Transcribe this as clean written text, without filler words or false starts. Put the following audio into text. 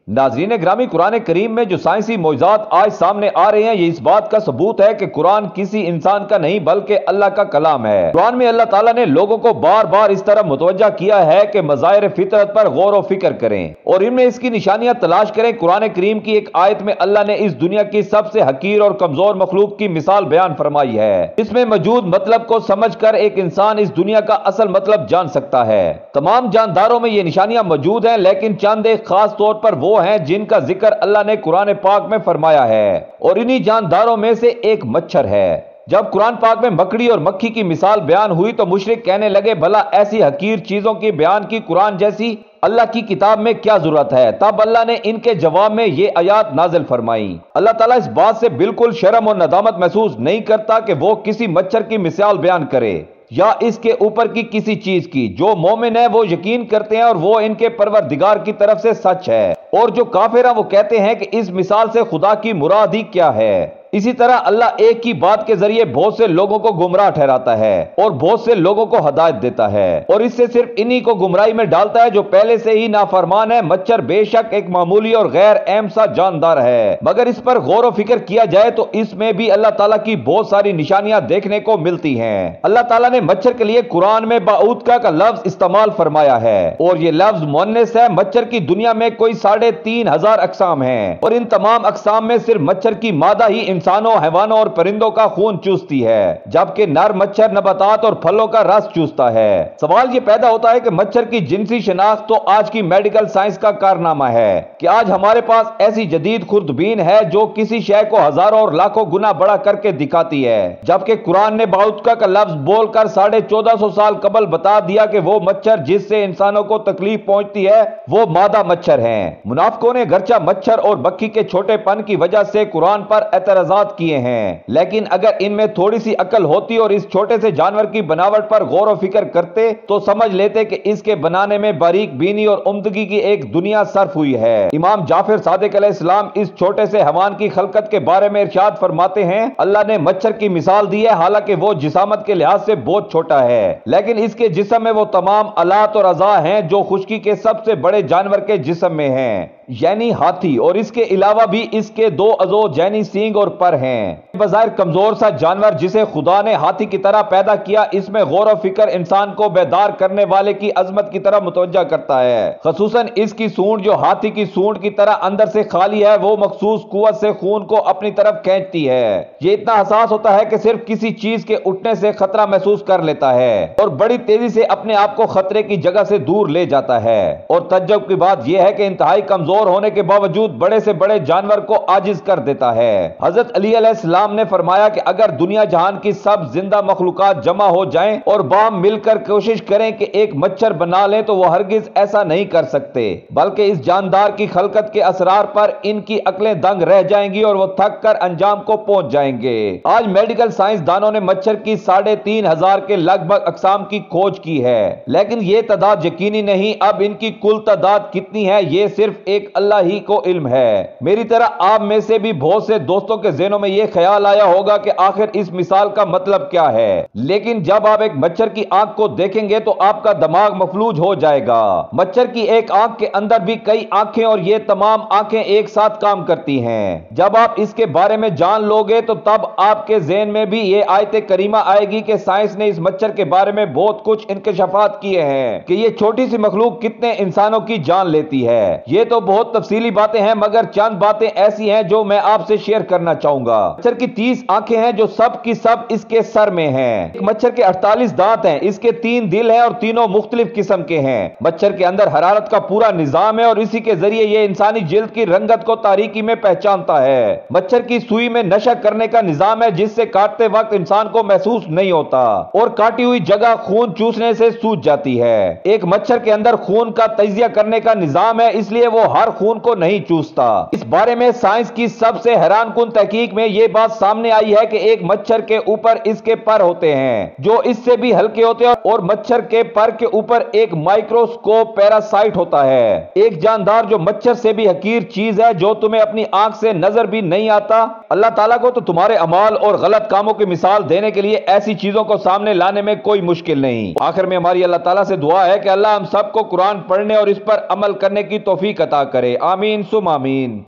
नाज़रीन ग्रामी, कुरान करीम में जो साइंसी मौजूदात आज सामने आ रहे हैं, ये इस बात का सबूत है कि कुरान किसी इंसान का नहीं बल्कि अल्लाह का कलाम है। कुरान में अल्लाह ताला ने लोगों को बार बार इस तरह मुतवज्जा किया है कि मज़ाहिर फितरत पर गौर व फिक्र करें और इनमें इसकी निशानियां तलाश करें। कुरान करीम की एक आयत में अल्लाह ने इस दुनिया की सबसे हकीर और कमजोर मखलूक की मिसाल बयान फरमाई है। इसमें मौजूद मतलब को समझ कर एक इंसान इस दुनिया का असल मतलब जान सकता है। तमाम जानदारों में ये निशानियां मौजूद हैं, लेकिन चंद एक खास तौर पर वो हैं जिनका जिक्र अल्लाह ने कुरान पाक में फरमाया है, और इन्हीं जानदारों में से एक मच्छर है। जब कुरान पाक में मकड़ी और मक्खी की मिसाल बयान हुई तो मुशरिक कहने लगे, भला ऐसी हकीर चीजों की बयान की कुरान जैसी अल्लाह की किताब में क्या जरूरत है। तब अल्लाह ने इनके जवाब में ये आयात नाजिल फरमाई। अल्लाह ताला इस बात से बिल्कुल शर्म और नदामत महसूस नहीं करता कि वो किसी मच्छर की मिसाल बयान करे या इसके ऊपर की किसी चीज की। जो मोमिन है वो यकीन करते हैं और वो इनके परवरदिगार की तरफ से सच है, और जो काफिर है वो कहते हैं कि इस मिसाल से खुदा की मुराद ही क्या है। इसी तरह अल्लाह एक ही बात के जरिए बहुत से लोगों को गुमराह ठहराता है और बहुत से लोगों को हदायत देता है, और इससे सिर्फ इन्हीं को गुमराही में डालता है जो पहले से ही नाफरमान है। मच्छर बेशक एक मामूली और गैर अहम सा जानदार है, मगर इस पर गौर व फिक्र किया जाए तो इसमें भी अल्लाह ताला की बहुत सारी निशानियां देखने को मिलती हैं। अल्लाह ताला ने मच्छर के लिए कुरान में बाऊदका का लफ्ज इस्तेमाल फरमाया है, और ये लफ्ज मुअन्नस है। मच्छर की दुनिया में कोई 3,500 अकसाम हैं, और इन तमाम अकसाम में सिर्फ मच्छर की मादा ही इंसानों, हैवानों और परिंदों का खून चूसती है, जबकि नर मच्छर नबातात और फलों का रस चूसता है। सवाल ये पैदा होता है कि मच्छर की जिनसी शनाख्त तो आज की मेडिकल साइंस का कारनामा है कि आज हमारे पास ऐसी जदीद खुर्दबीन है जो किसी शय को हजारों और लाखों गुना बड़ा करके दिखाती है, जबकि कुरान ने बाउदका का लफ्ज बोलकर 1450 साल कबल बता दिया कि वो मच्छर जिससे इंसानों को तकलीफ पहुंचती है वो मादा मच्छर है। मुनाफिकों ने गर्चा मच्छर और बक्की के छोटेपन की वजह से कुरान पर एतराज किए हैं, लेकिन अगर इनमें थोड़ी सी अकल होती और इस छोटे से जानवर की बनावट पर गौर व फिक्र करते तो समझ लेते कि इसके बनाने में बारीक बीनी और उम्दगी की एक दुनिया सर्फ हुई है। इमाम जाफर सादिक अलैहिस्सलाम इस छोटे से हैवान की खलकत के बारे में इरशाद फरमाते हैं, अल्लाह ने मच्छर की मिसाल दी है, हालांकि वो जिसामत के लिहाज से बहुत छोटा है, लेकिन इसके जिस्म में वो तमाम अलात और अज़ा हैं जो खुश्की के सबसे बड़े जानवर के जिस्म में हैं, यानी हाथी, और इसके अलावा भी इसके 2 अज़ो यानी सींग और पर हैं। बज़ाहिर कमजोर सा जानवर जिसे खुदा ने हाथी की तरह पैदा किया, इसमें गौर व फिक्र इंसान को बेदार करने वाले की अजमत की तरह मुतवज्जा करता है। खसूसन इसकी सूंड जो हाथी की सूंड की तरह अंदर से खाली है, वो मखसूस कुव्वत से खून को अपनी तरफ खींचती है। ये इतना हसास होता है कि सिर्फ किसी चीज के उठने से खतरा महसूस कर लेता है और बड़ी तेजी से अपने आप को खतरे की जगह से दूर ले जाता है। और तज्जुब की बात यह है कि इंतहाई कमजोर होने के बावजूद बड़े से बड़े जानवर को आजिज कर देता है। हजरत अली अलैहिस्सलाम ने फरमाया कि अगर दुनिया जहान की सब जिंदा मखलूकात जमा हो जाएं और बाम मिलकर कोशिश करें कि एक मच्छर बना लें तो वो हरगिज ऐसा नहीं कर सकते, बल्कि इस जानदार की खलकत के असरार पर इनकी अकलें दंग रह जाएंगी और वो थक कर अंजाम को पहुंच जाएंगे। आज मेडिकल साइंसदानों ने मच्छर की 3,500 के लगभग अकसाम की खोज की है, लेकिन ये तादाद यकीनी नहीं। अब इनकी कुल तादाद कितनी है ये सिर्फ एक अल्लाह ही को इल्म है। मेरी तरह आप में से भी बहुत से दोस्तों के ज़हनों में यह ख्याल आया होगा कि आखिर इस मिसाल का मतलब क्या है, लेकिन जब आप एक मच्छर की आंख को देखेंगे तो आपका दिमाग मफलूज हो जाएगा। मच्छर की एक आंख के अंदर भी कई आंखें और ये तमाम आंखें एक साथ काम करती हैं। जब आप इसके बारे में जान लोगे तो तब आपके ज़हन में भी ये आयत करीमा आएगी कि साइंस ने इस मच्छर के बारे में बहुत कुछ इंकशाफात किए हैं कि ये छोटी सी मखलूक कितने इंसानों की जान लेती है। ये तो बहुत तफसीली बातें हैं, मगर चंद बातें ऐसी हैं जो मैं आपसे शेयर करना चाहूंगा। मच्छर की 30 आंखें हैं जो सब की सब इसके सर में हैं। एक मच्छर के 48 दांत हैं, इसके 3 दिल हैं और तीनों मुख्तलिफ किस्म के हैं। मच्छर के अंदर हरारत का पूरा निजाम है और इसी के जरिए ये इंसानी जिल्द की रंगत को तारीकी में पहचानता है। मच्छर की सुई में नशा करने का निजाम है जिससे काटते वक्त इंसान को महसूस नहीं होता और काटी हुई जगह खून चूसने से सूज जाती है। एक मच्छर के अंदर खून का तजिया करने का निजाम है, इसलिए वो हर खून को नहीं चूसता। इस बारे में साइंस की सबसे हैरान कुन तहकीक تحقیق میں یہ بات سامنے آئی ہے کہ ایک مچھر کے اوپر اس کے پر ہوتے ہیں جو اس سے بھی ہلکے ہوتے ہیں، اور مچھر کے پر کے اوپر ایک مائکروسکوپ پیراسائٹ ہوتا ہے، ایک جاندار جو مچھر سے بھی حقیر چیز ہے، جو تمہیں اپنی آنکھ سے نظر بھی نہیں آتا۔ اللہ تعالیٰ کو تو تمہارے اعمال اور غلط کاموں کی مثال دینے کے لیے ایسی چیزوں کو سامنے لانے میں کوئی مشکل نہیں۔ آخر میں ہماری اللہ تعالیٰ سے دعا ہے کہ اللہ ہم سب کو قرآن پڑھنے اور اس پر عمل کرنے کی توفیق عطا کرے، آمین ثم آمین۔